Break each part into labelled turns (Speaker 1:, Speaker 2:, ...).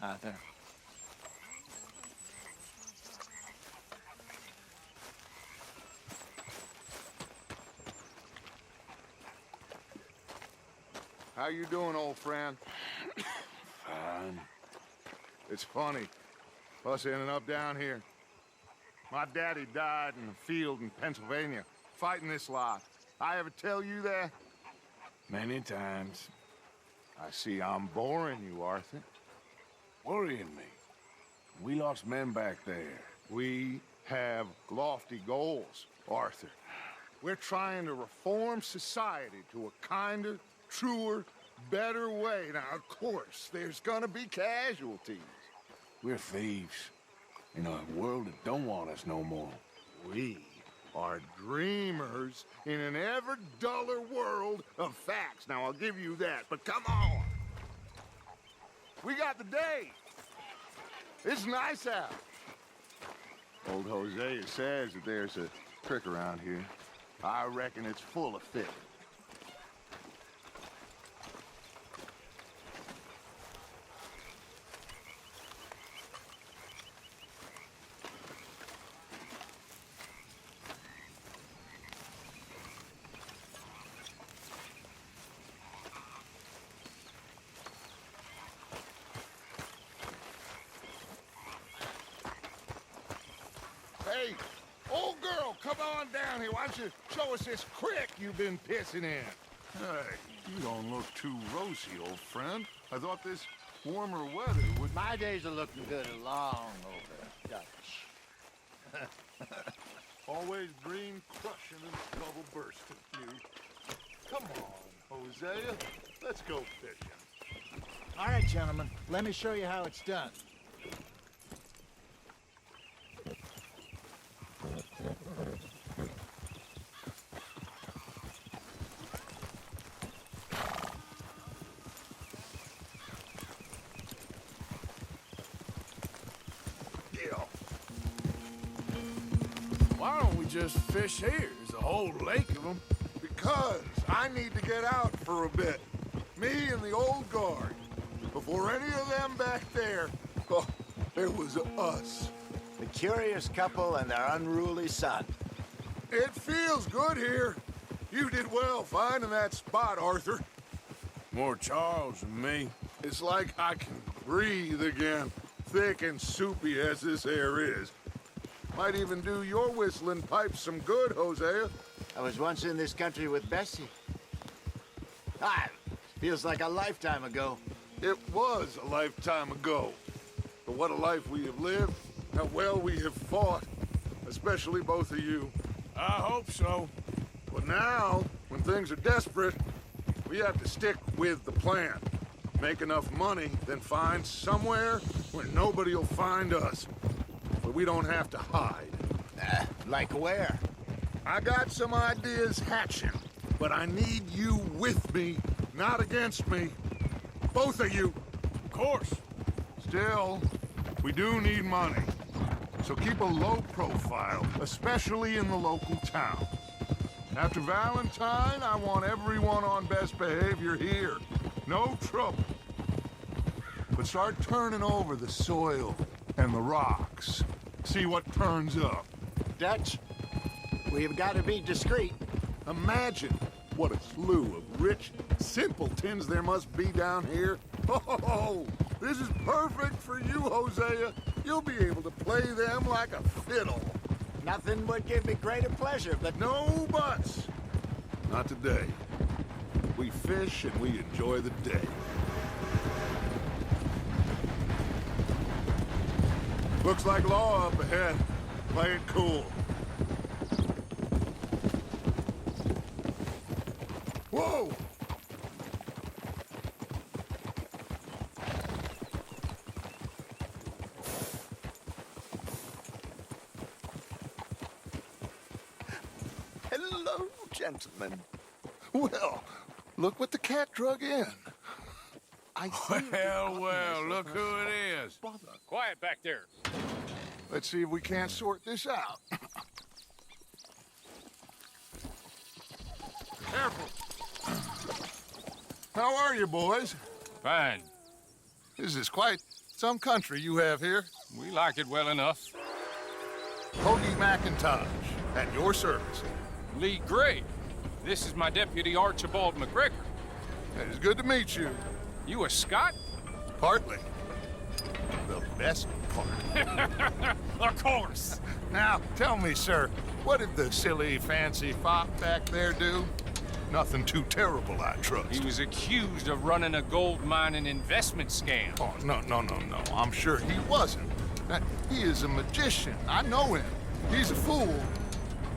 Speaker 1: Arthur.
Speaker 2: How you doing, old friend?
Speaker 3: Fine.
Speaker 2: It's funny, us ending up down here. My daddy died in the field in Pennsylvania, fighting this lot. I ever tell you that?
Speaker 3: Many times.
Speaker 2: I see I'm boring you, Arthur.
Speaker 3: Worrying me. We lost men back there.
Speaker 2: We have lofty goals, Arthur. We're trying to reform society to a kinder, truer, better way. Now, of course, there's gonna be casualties.
Speaker 3: We're thieves. In a world that don't want us no more.
Speaker 2: We are dreamers in an ever duller world of facts. Now, I'll give you that, but come on. We got the day. It's nice out. Old Hosea says that there's a trick around here. I reckon it's full of fish. Hey, old girl, come on down here. Why don't you show us this creek you've been pissing in?
Speaker 4: Hey, you don't look too rosy, old friend. I thought this warmer weather would...
Speaker 1: My days are looking good along over, Dutch.
Speaker 4: Always green crushing and trouble bursting, you. Come on, Hosea. Let's go fishing.
Speaker 1: All right, gentlemen, let me show you how it's done.
Speaker 4: Why don't we just fish here? There's a whole lake of them.
Speaker 2: Because I need to get out for a bit. Me and the old guard. Before any of them back there, oh, there was us.
Speaker 1: The curious couple and their unruly son.
Speaker 2: It feels good here. You did well finding that spot, Arthur.
Speaker 3: More Charles than me.
Speaker 2: It's like I can breathe again, thick and soupy as this air is. Might even do your whistling pipes some good, Hosea.
Speaker 1: I was once in this country with Bessie. Feels like a lifetime ago.
Speaker 2: It was a lifetime ago. But what a life we have lived, how well we have fought, especially both of you.
Speaker 3: I hope so.
Speaker 2: But now, when things are desperate, we have to stick with the plan. Make enough money, then find somewhere where nobody will find us. Where we don't have to hide.
Speaker 1: Like where?
Speaker 2: I got some ideas hatching, but I need you with me, not against me. Both of you.
Speaker 3: Of course.
Speaker 2: Still, we do need money. So keep a low profile, especially in the local town. After Valentine, I want everyone on best behavior here. No trouble. But start turning over the soil and the rocks. See what turns up.
Speaker 1: Dutch, we've got to be discreet.
Speaker 2: Imagine what a slew of rich simpletons there must be down here. Oh, this is perfect for you, Hosea. You'll be able to play them like a fiddle.
Speaker 1: Nothing would give me greater pleasure, but...
Speaker 2: No buts. Not today. We fish and we enjoy the day. Looks like law up ahead. Play it cool. Whoa!
Speaker 4: Hello, gentlemen.
Speaker 2: Well, look what the cat drug in.
Speaker 3: Well, look who it is.
Speaker 5: Quiet back there.
Speaker 2: Let's see if we can't sort this out. Careful. How are you, boys?
Speaker 4: Fine.
Speaker 2: This is quite some country you have here.
Speaker 4: We like it well enough.
Speaker 2: Hoagie McIntosh, at your service.
Speaker 4: Lee Gray. This is my deputy Archibald McGregor.
Speaker 2: It is good to meet you.
Speaker 4: You a Scot?
Speaker 2: Partly. The best part.
Speaker 4: Of course.
Speaker 2: Now, tell me, sir, what did the silly, fancy fop back there do? Nothing too terrible, I trust.
Speaker 4: He was accused of running a gold mining investment scam.
Speaker 2: Oh, no. I'm sure he wasn't. He is a magician. I know him. He's a fool,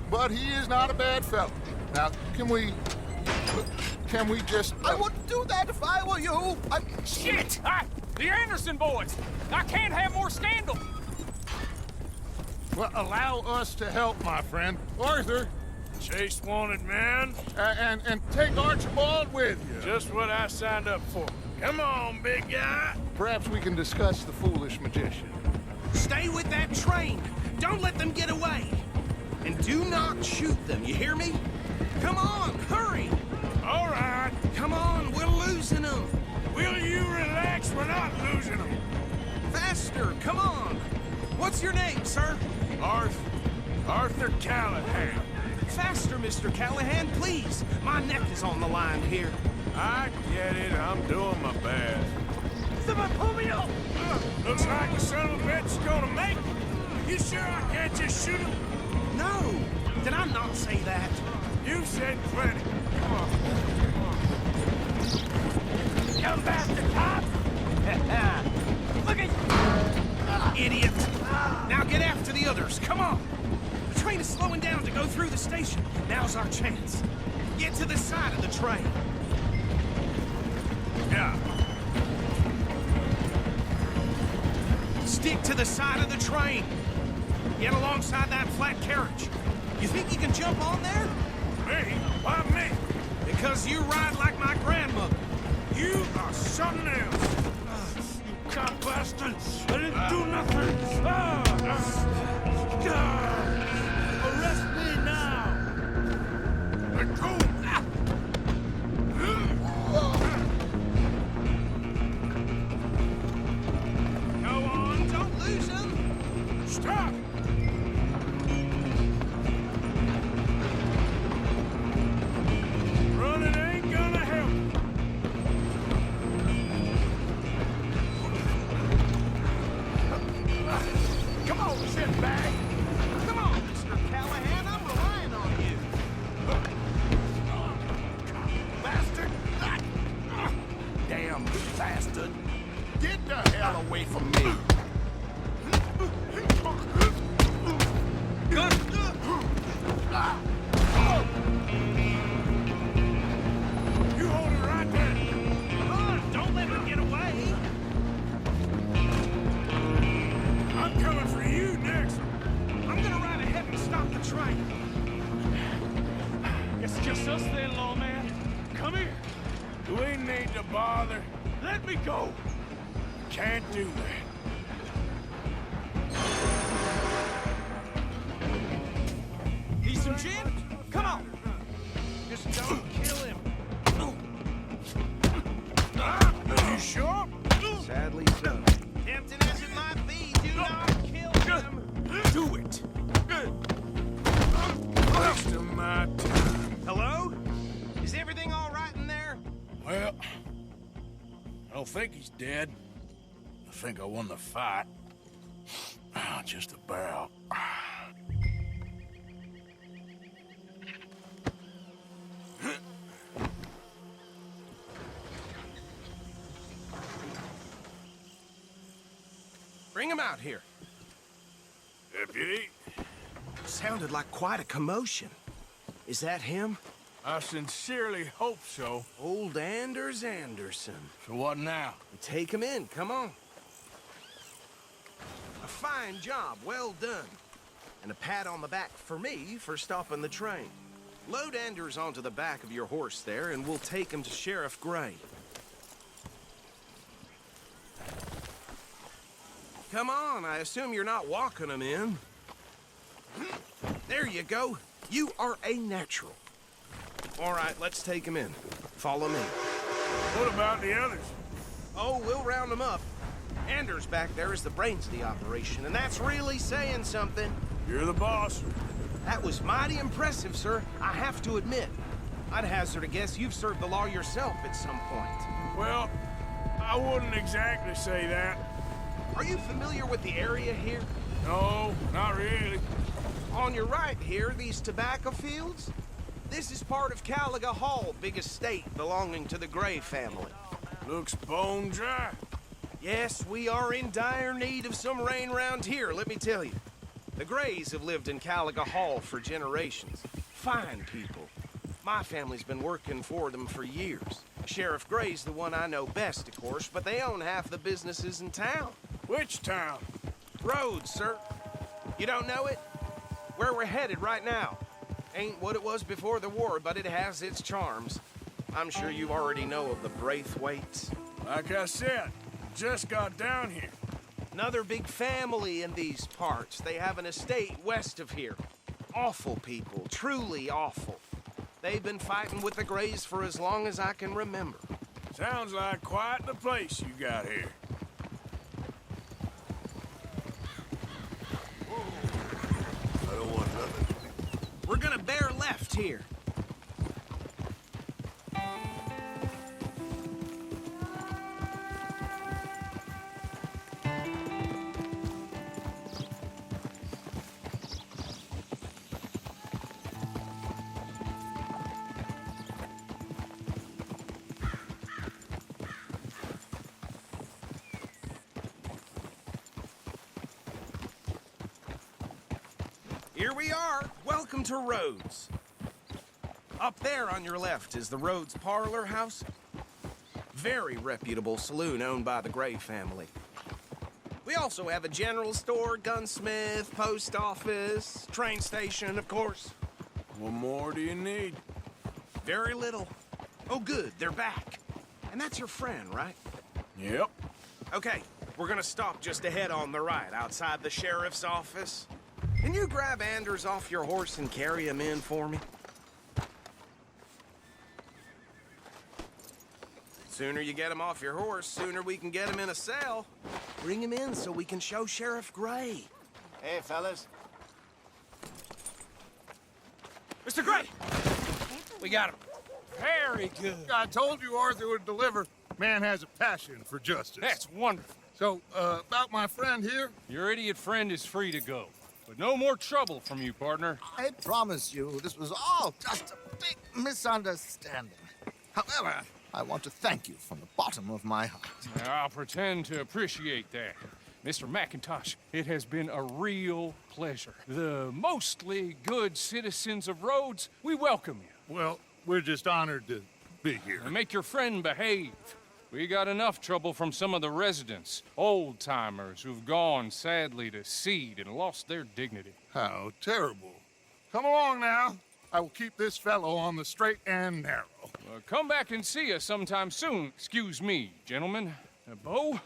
Speaker 2: but he is not a bad fellow. Now, can we just...
Speaker 1: I wouldn't do that if I were you.
Speaker 4: Shit! The Anderson boys! I can't have more scandal!
Speaker 2: Well, allow us to help, my friend. Arthur,
Speaker 5: Chase wanted man.
Speaker 2: and take Archibald with you.
Speaker 5: Just what I signed up for. Come on, big guy.
Speaker 2: Perhaps we can discuss the foolish magician.
Speaker 6: Stay with that train. Don't let them get away. And do not shoot them, you hear me? Come on, hurry.
Speaker 5: All right.
Speaker 6: Come on, we're losing them.
Speaker 5: Will you relax? We're not losing them.
Speaker 6: Faster, come on. What's your name, sir?
Speaker 5: Arthur Callahan.
Speaker 6: Faster, Mr. Callahan, please. My neck is on the line here.
Speaker 5: I get it. I'm doing my best.
Speaker 6: Someone pull me up!
Speaker 5: Looks like the son of a bitch is gonna make it. You sure I can't just shoot him?
Speaker 6: No! Did I not say that?
Speaker 5: You said plenty.
Speaker 6: Come bastard, cop! Look at you! Idiot! Now get after the others, come on! The train is slowing down to go through the station. Now's our chance. Get to the side of the train.
Speaker 5: Yeah.
Speaker 6: Stick to the side of the train. Get alongside that flat carriage. You think you can jump on there?
Speaker 5: Me? Why me?
Speaker 6: Because you ride like my grandmother.
Speaker 5: You are something else. You cop bastard. I didn't do nothing. Arrest me now. Let go.
Speaker 6: Go on, don't lose him.
Speaker 5: Stop. Running ain't gonna help.
Speaker 6: Come on, shitbag. Come on, Mr. Callahan, I'm relying on you.
Speaker 1: Bastard! Damn bastard! Get the hell away from me!
Speaker 5: You hold it right there.
Speaker 6: Come on, don't let him get away.
Speaker 5: I'm coming for you next.
Speaker 6: I'm gonna ride ahead and stop the train.
Speaker 5: It's just us then, lawman. Come here. We need to bother. Let me go. Can't do that.
Speaker 6: Need some gin? Come on.
Speaker 5: Just don't kill him. You sure?
Speaker 6: Sadly so. Tempting as it might be, do not kill him.
Speaker 5: Do it. Waste of my time.
Speaker 6: Hello? Is everything all right in there?
Speaker 3: Well, I don't think he's dead. I think I won the fight. Just about.
Speaker 6: Bring him out here.
Speaker 5: Deputy,
Speaker 6: Sounded like quite a commotion. Is that him?
Speaker 5: I sincerely hope so.
Speaker 6: Old Anders Anderson.
Speaker 3: So what now?
Speaker 6: Take him in, come on. A fine job, well done. And a pat on the back for me for stopping the train. Load Anders onto the back of your horse there, and we'll take him to Sheriff Gray. Come on, I assume you're not walking him in. There you go. You are a natural. All right, let's take him in. Follow me.
Speaker 3: What about the others?
Speaker 6: Oh, we'll round them up. Anders back there is the brains of the operation, and that's really saying something.
Speaker 3: You're the boss.
Speaker 6: That was mighty impressive, sir. I have to admit. I'd hazard a guess you've served the law yourself at some point.
Speaker 3: Well, I wouldn't exactly say that.
Speaker 6: Are you familiar with the area here?
Speaker 3: No, not really.
Speaker 6: On your right here, these tobacco fields? This is part of Caliga Hall, big estate belonging to the Gray family.
Speaker 3: Looks bone dry.
Speaker 6: Yes, we are in dire need of some rain round here, let me tell you. The Grays have lived in Caliga Hall for generations. Fine people. My family's been working for them for years. Sheriff Gray's the one I know best, of course, but they own half the businesses in town.
Speaker 3: Which town?
Speaker 6: Rhodes, sir. You don't know it? Where we're headed right now. Ain't what it was before the war, but it has its charms. I'm sure you already know of the Braithwaites.
Speaker 3: Like I said, just got down here.
Speaker 6: Another big family in these parts. They have an estate west of here. Awful people, truly awful. They've been fighting with the Grays for as long as I can remember.
Speaker 3: Sounds like quite the place you got here.
Speaker 4: I don't want nothing.
Speaker 6: We're gonna bear left here. Here we are. Welcome to Rhodes. Up there on your left is the Rhodes Parlor House. Very reputable saloon owned by the Gray family. We also have a general store, gunsmith, post office, train station, of course.
Speaker 3: What more do you need?
Speaker 6: Very little. Oh, good, they're back. And that's your friend, right?
Speaker 3: Yep.
Speaker 6: Okay, we're gonna stop just ahead on the right, outside the sheriff's office. Can you grab Anders off your horse and carry him in for me? Sooner you get him off your horse, sooner we can get him in a cell. Bring him in so we can show Sheriff Gray.
Speaker 1: Hey, fellas.
Speaker 6: Mr. Gray! We got him.
Speaker 5: Very good.
Speaker 4: I told you Arthur would deliver. Man has a passion for justice.
Speaker 5: That's wonderful.
Speaker 4: So, about my friend here?
Speaker 5: Your idiot friend is free to go. But no more trouble from you, partner.
Speaker 7: I promise you, this was all just a big misunderstanding. However, I want to thank you from the bottom of my heart.
Speaker 5: I'll pretend to appreciate that. Mr. McIntosh, it has been a real pleasure. The mostly good citizens of Rhodes, we welcome you.
Speaker 4: Well, we're just honored to be here.
Speaker 5: And make your friend behave. We got enough trouble from some of the residents, old-timers who've gone, sadly, to seed and lost their dignity.
Speaker 4: How terrible. Come along now. I will keep this fellow on the straight and narrow.
Speaker 5: Come back and see us sometime soon. Excuse me, gentlemen. Bo,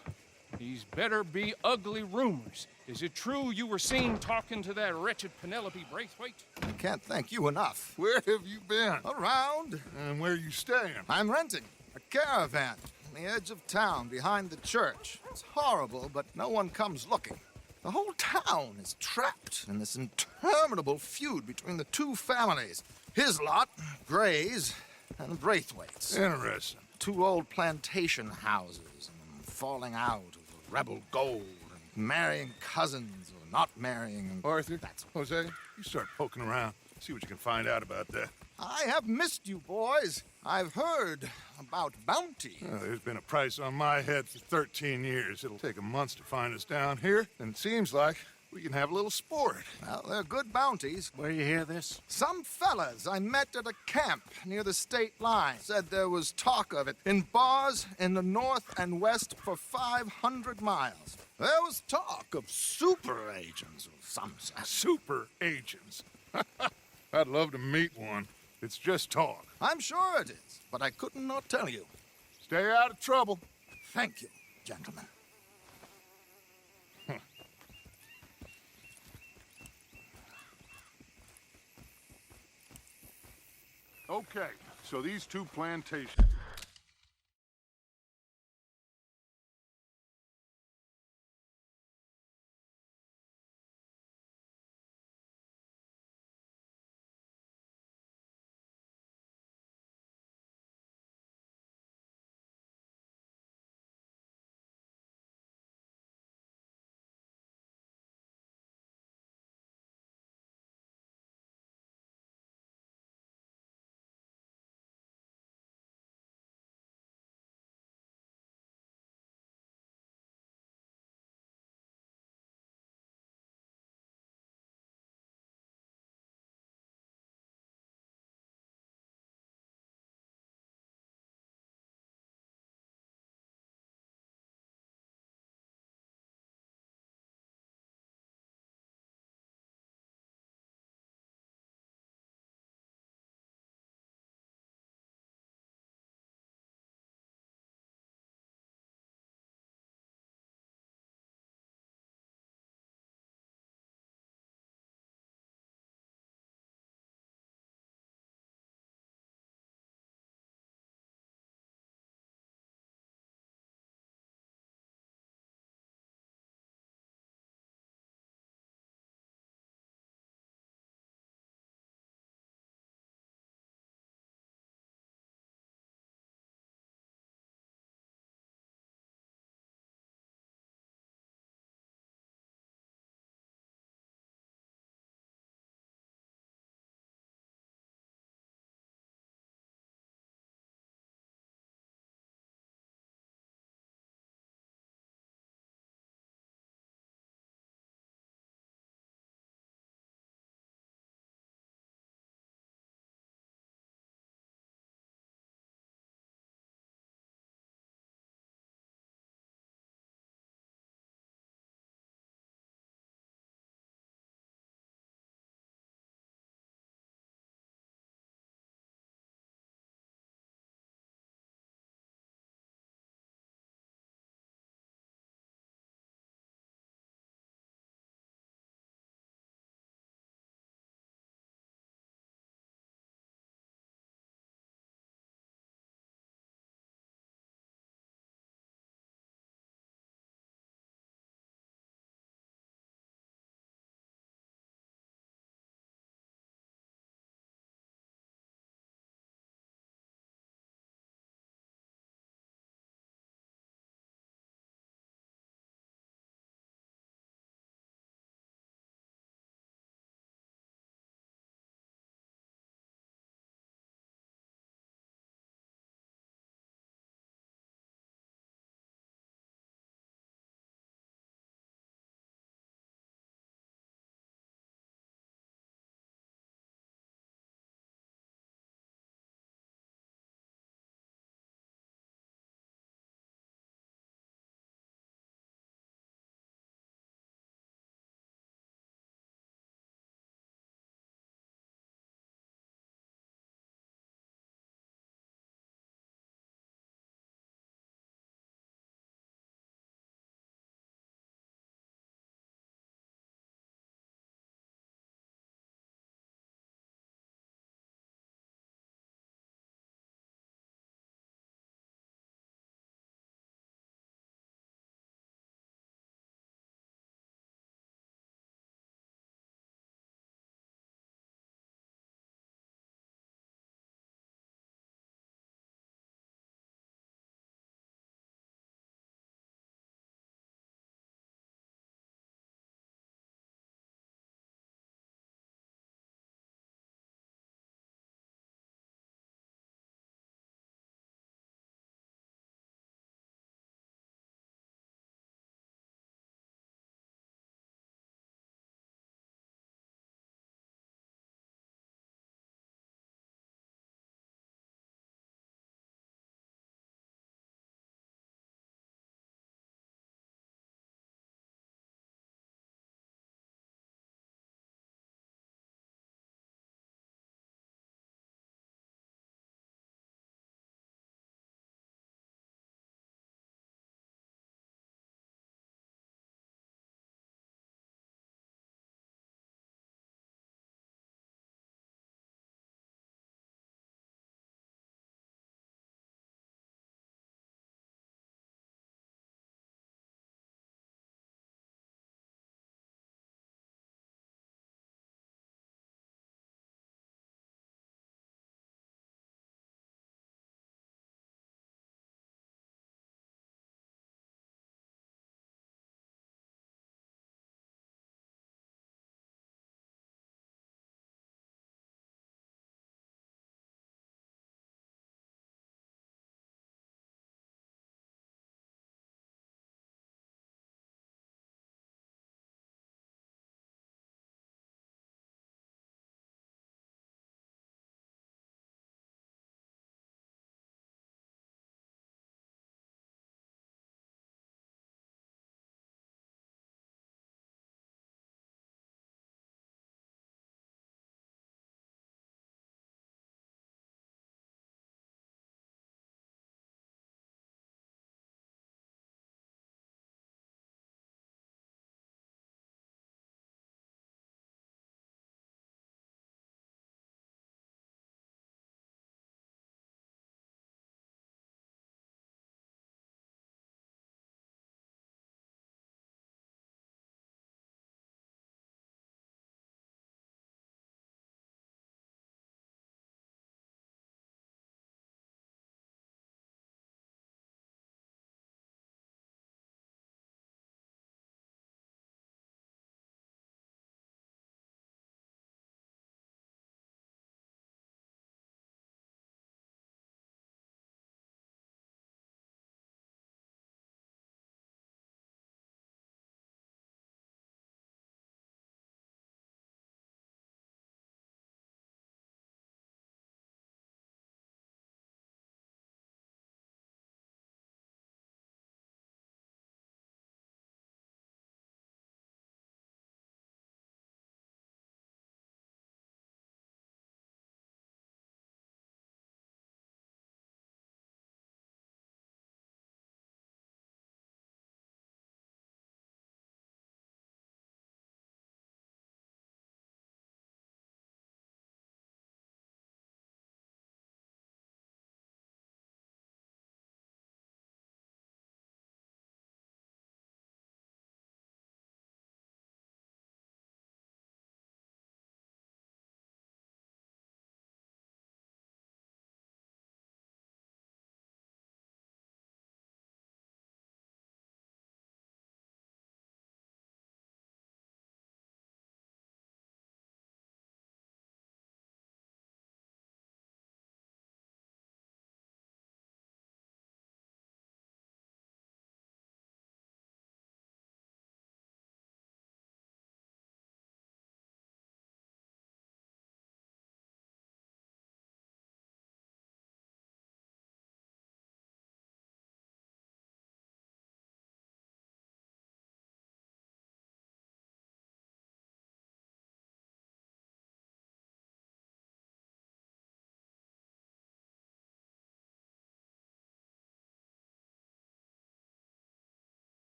Speaker 5: these better be ugly rumors. Is it true you were seen talking to that wretched Penelope Braithwaite?
Speaker 7: I can't thank you enough.
Speaker 4: Where have you been?
Speaker 7: Around,
Speaker 4: And where you staying?
Speaker 7: I'm renting a caravan on the edge of town behind the church. It's horrible, but no one comes looking. The whole town is trapped in this interminable feud between the two families. His lot, Gray's, and the Braithwaites.
Speaker 4: Interesting.
Speaker 7: Two old plantation houses, and falling out of rebel gold, and marrying cousins or not marrying. And
Speaker 4: Arthur,
Speaker 7: That's
Speaker 4: Jose, you start poking around. See what you can find out about that.
Speaker 7: I have missed you, boys. I've heard about bounty.
Speaker 4: There's been a price on my head for 13 years. It'll take a month to find us down here, and it seems like we can have a little sport.
Speaker 7: Well, they're good bounties.
Speaker 1: Where you hear this?
Speaker 7: Some fellas I met at a camp near the state line said there was talk of it in bars in the north and west for 500 miles. There was talk of super agents of some sort.
Speaker 4: Super agents. I'd love to meet one. It's just talk.
Speaker 7: I'm sure it is, but I couldn't not tell you.
Speaker 4: Stay out of trouble.
Speaker 7: Thank you, gentlemen.
Speaker 4: Okay, so these two plantations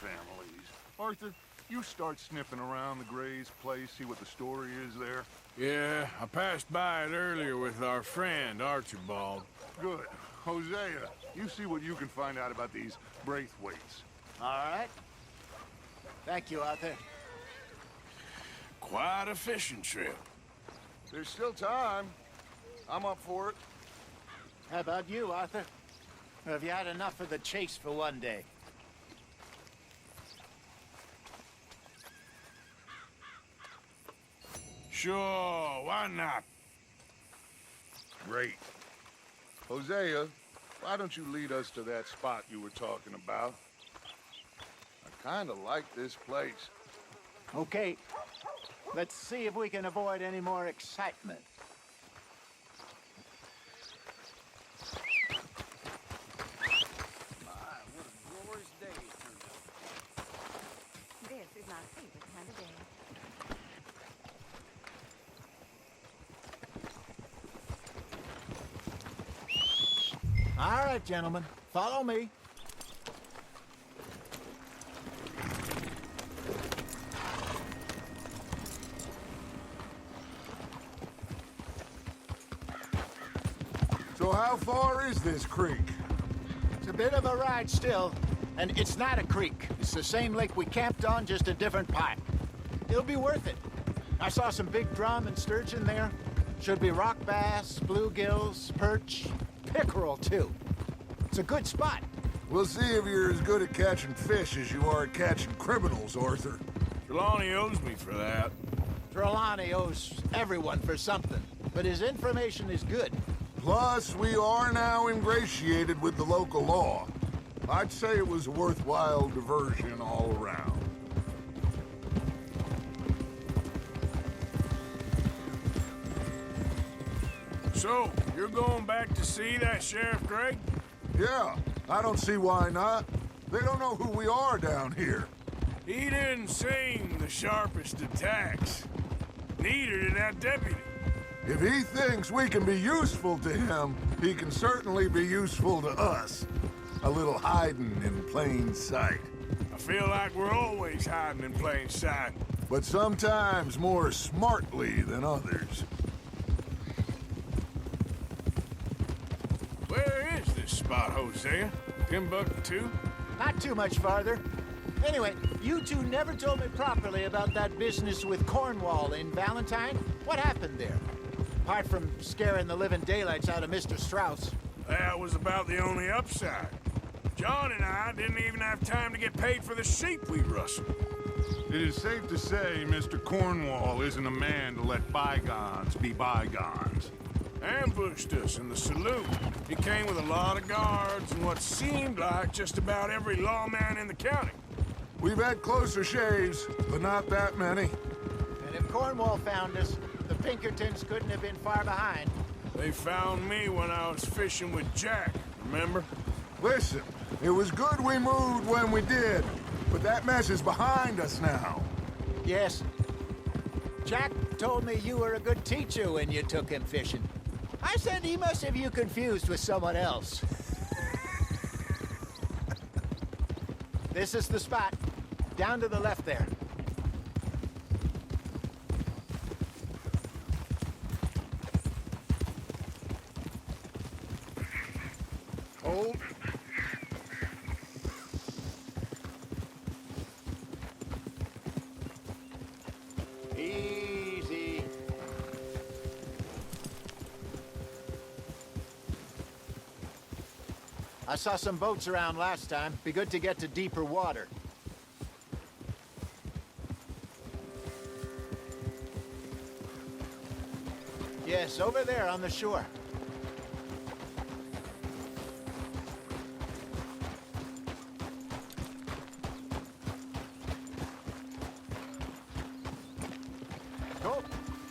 Speaker 2: families. Arthur, you start sniffing around the Gray's place, see what the story is there.
Speaker 3: Yeah, I passed by it earlier with our friend, Archibald.
Speaker 2: Good. Hosea, you see what you can find out about these Braithwaites.
Speaker 1: All right. Thank you, Arthur.
Speaker 3: Quite a fishing trip.
Speaker 2: There's still time. I'm up for it.
Speaker 1: How about you, Arthur? Or have you had enough of the chase for one day?
Speaker 3: Sure, why not?
Speaker 2: Great. Hosea, why don't you lead us to that spot you were talking about? I kind of like this place.
Speaker 1: Okay. Let's see if we can avoid any more excitement.
Speaker 8: This is my favorite kind of day.
Speaker 1: All right, gentlemen. Follow me.
Speaker 2: So how far is this creek?
Speaker 1: It's a bit of a ride still, and it's not a creek. It's the same lake we camped on, just a different part. It'll be worth it. I saw some big drum and sturgeon there. Should be rock bass, bluegills, perch, pickerel, too. It's a good spot.
Speaker 2: We'll see if you're as good at catching fish as you are at catching criminals, Arthur.
Speaker 3: Trelawney owes me for that.
Speaker 1: Trelawney owes everyone for something, but his information is good.
Speaker 2: Plus, we are now ingratiated with the local law. I'd say it was a worthwhile diversion all around.
Speaker 3: So, you're going back to see that Sheriff Gray?
Speaker 2: Yeah, I don't see why not. They don't know who we are down here.
Speaker 3: He didn't sing the sharpest attacks. Neither did that deputy.
Speaker 2: If he thinks we can be useful to him, he can certainly be useful to us. A little hiding in plain sight.
Speaker 3: I feel like we're always hiding in plain sight.
Speaker 2: But sometimes more smartly than others.
Speaker 3: Where is this spot, Hosea? Timbuktu?
Speaker 1: Not too much farther. Anyway, you two never told me properly about that business with Cornwall in Valentine. What happened there? Apart from scaring the living daylights out of Mr. Strauss.
Speaker 3: That was about the only upside. John and I didn't even have time to get paid for the sheep we rustled.
Speaker 2: It is safe to say Mr. Cornwall isn't a man to let bygones be bygones.
Speaker 3: Ambushed us in the saloon. He came with a lot of guards and what seemed like just about every lawman in the county.
Speaker 2: We've had closer shaves, but not that many.
Speaker 1: And if Cornwall found us, the Pinkertons couldn't have been far behind.
Speaker 3: They found me when I was fishing with Jack, remember?
Speaker 2: Listen, it was good we moved when we did, but that mess is behind us now.
Speaker 1: Yes. Jack told me you were a good teacher when you took him fishing. I said he must have you confused with someone else. This is the spot. Down to the left there.
Speaker 2: Hold.
Speaker 1: Easy. I saw some boats around last time. Be good to get to deeper water. Yes, over there on the shore. Oh,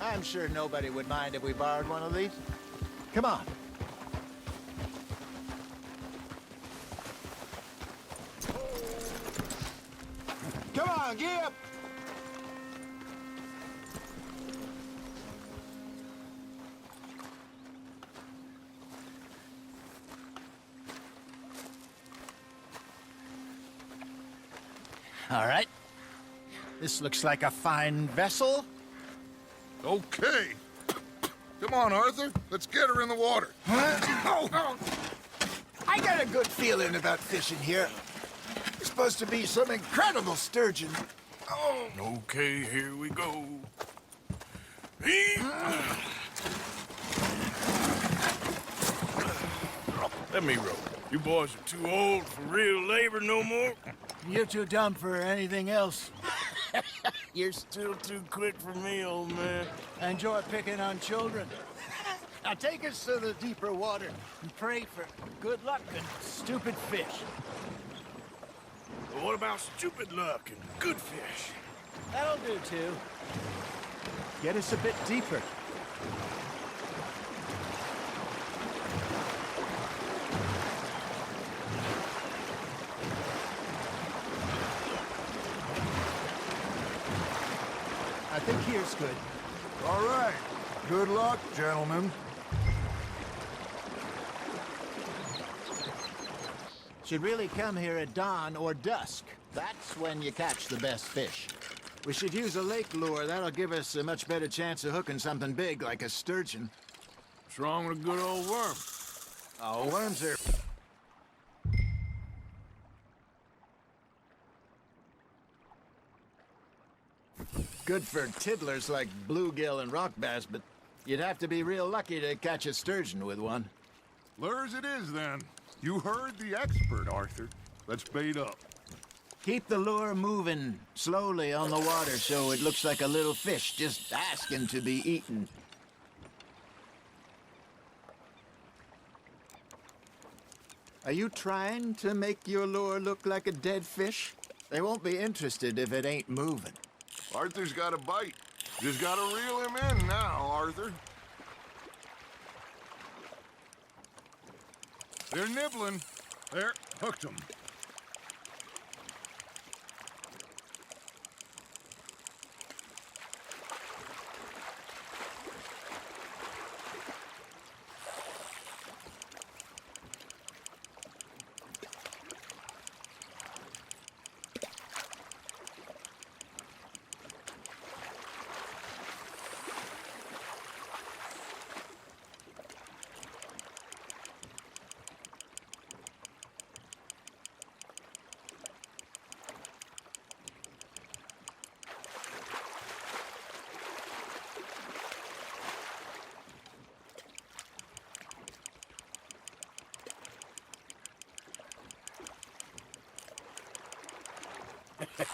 Speaker 1: I'm sure nobody would mind if we borrowed one of these. Come on. Come on, get up! All right. This looks like a fine vessel.
Speaker 2: Okay. Come on, Arthur. Let's get her in the water.
Speaker 1: Oh. I got a good feeling about fishing here. It's supposed to be some incredible sturgeon. Oh.
Speaker 3: Okay, here we go. Let me row. You boys are too old for real labor no more.
Speaker 1: You're too dumb for anything else.
Speaker 3: You're still too quick for me, old man.
Speaker 1: I enjoy picking on children. Now take us to the deeper water and pray for good luck and stupid fish.
Speaker 3: But what about stupid luck and good fish?
Speaker 1: That'll do, too. Get us a bit deeper. I think here's good.
Speaker 2: All right. Good luck, gentlemen.
Speaker 1: Should really come here at dawn or dusk. That's when you catch the best fish. We should use a lake lure. That'll give us a much better chance of hooking something big like a sturgeon.
Speaker 3: What's wrong with a good old worm?
Speaker 1: Oh, worms are... good for tiddlers like bluegill and rock bass, but you'd have to be real lucky to catch a sturgeon with one.
Speaker 2: Lures it is, then. You heard the expert, Arthur. Let's bait up.
Speaker 1: Keep the lure moving slowly on the water so it looks like a little fish just asking to be eaten. Are you trying to make your lure look like a dead fish? They won't be interested if it ain't moving.
Speaker 2: Arthur's got a bite. Just gotta reel him in now, Arthur. They're nibbling. There, hooked them.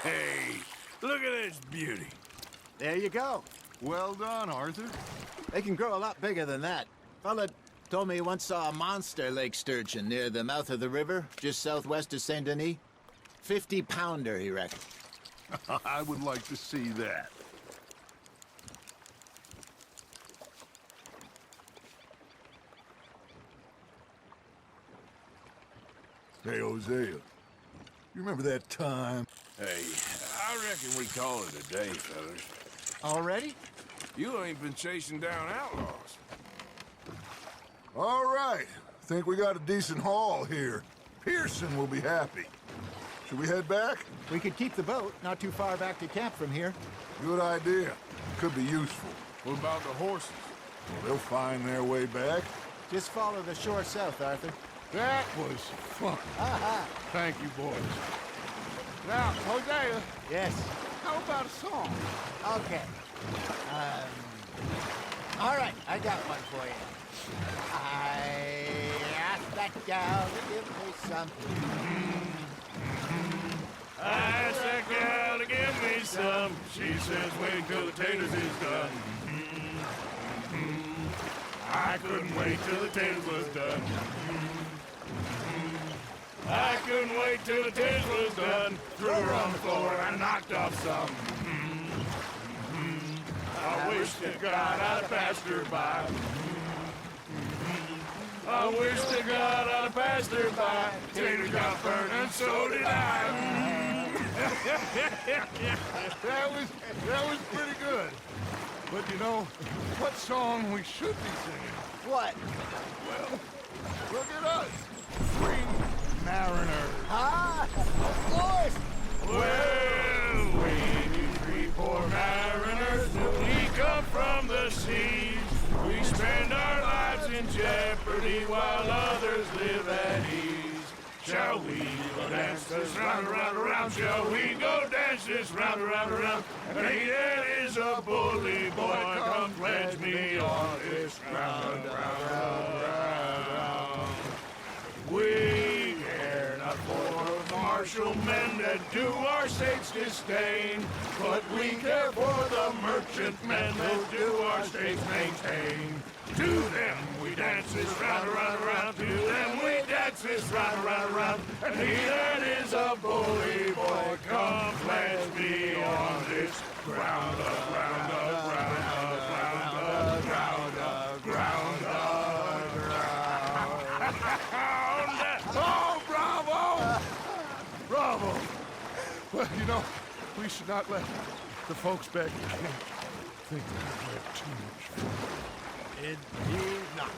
Speaker 3: Hey, look at this beauty.
Speaker 1: There you go.
Speaker 2: Well done, Arthur.
Speaker 1: They can grow a lot bigger than that. Fella told me he once saw a monster lake sturgeon near the mouth of the river, just southwest of Saint Denis. 50-pounder, he reckoned.
Speaker 2: I would like to see that. Hey, Hosea. You remember that time?
Speaker 3: Hey, I reckon we call it a day, fellas.
Speaker 1: Already?
Speaker 3: You ain't been chasing down outlaws.
Speaker 2: All right. Think we got a decent haul here. Pearson will be happy. Should we head back?
Speaker 1: We could keep the boat not too far back to camp from here.
Speaker 2: Good idea. Could be useful.
Speaker 3: What about the horses?
Speaker 2: Well, they'll find their way back.
Speaker 1: Just follow the shore south, Arthur.
Speaker 2: That was fun. Thank you, boys. Now, Hosea,
Speaker 1: Yes.
Speaker 2: how about a song?
Speaker 1: Okay. All right, I got one for you. I asked that gal to give me some.
Speaker 3: I asked that gal to give me some. She says wait till the taters is done. I couldn't wait till the taters was done. I couldn't wait till the taters was done. Threw her on the floor and knocked off some. I wish to God I'd have passed her by. I wish to God I'd have passed her by. Tater got burned and so did I.
Speaker 2: That was pretty good. But you know, what song we should be singing?
Speaker 1: What?
Speaker 2: Well, look at us. Three mariners.
Speaker 1: Ah, of course.
Speaker 3: Well, party while others live at ease. Shall we go dance this round, around, around? Shall we go dance this round, around, around? And he that is a bully boy, come pledge me on this round, round, round, round. We care not for the martial men that do our state's disdain, but we care for the merchant men that do our state's maintain. To them we dance this round, around, around. To them we dance this round, around, around. And he that is a bully boy, come pledge me on this ground of ground of ground of ground of ground of ground of ground. Oh, bravo! Bravo!
Speaker 4: Well, you know, we should not let the folks back in camp think that we have too much fun.
Speaker 7: Indeed not.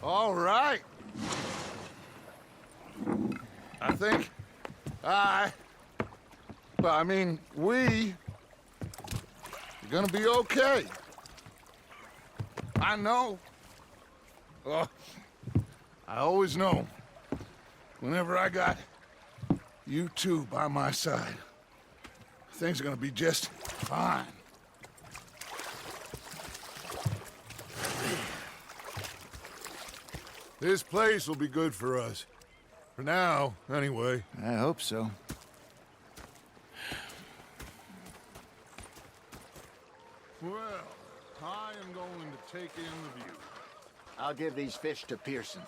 Speaker 4: All right. I think we are gonna be okay. I know. I always know. Whenever I got you two by my side, things are gonna be just fine. This place will be good for us. For now, anyway.
Speaker 1: I hope so.
Speaker 4: Well, I am going to take in the view.
Speaker 1: I'll give these fish to Pearson.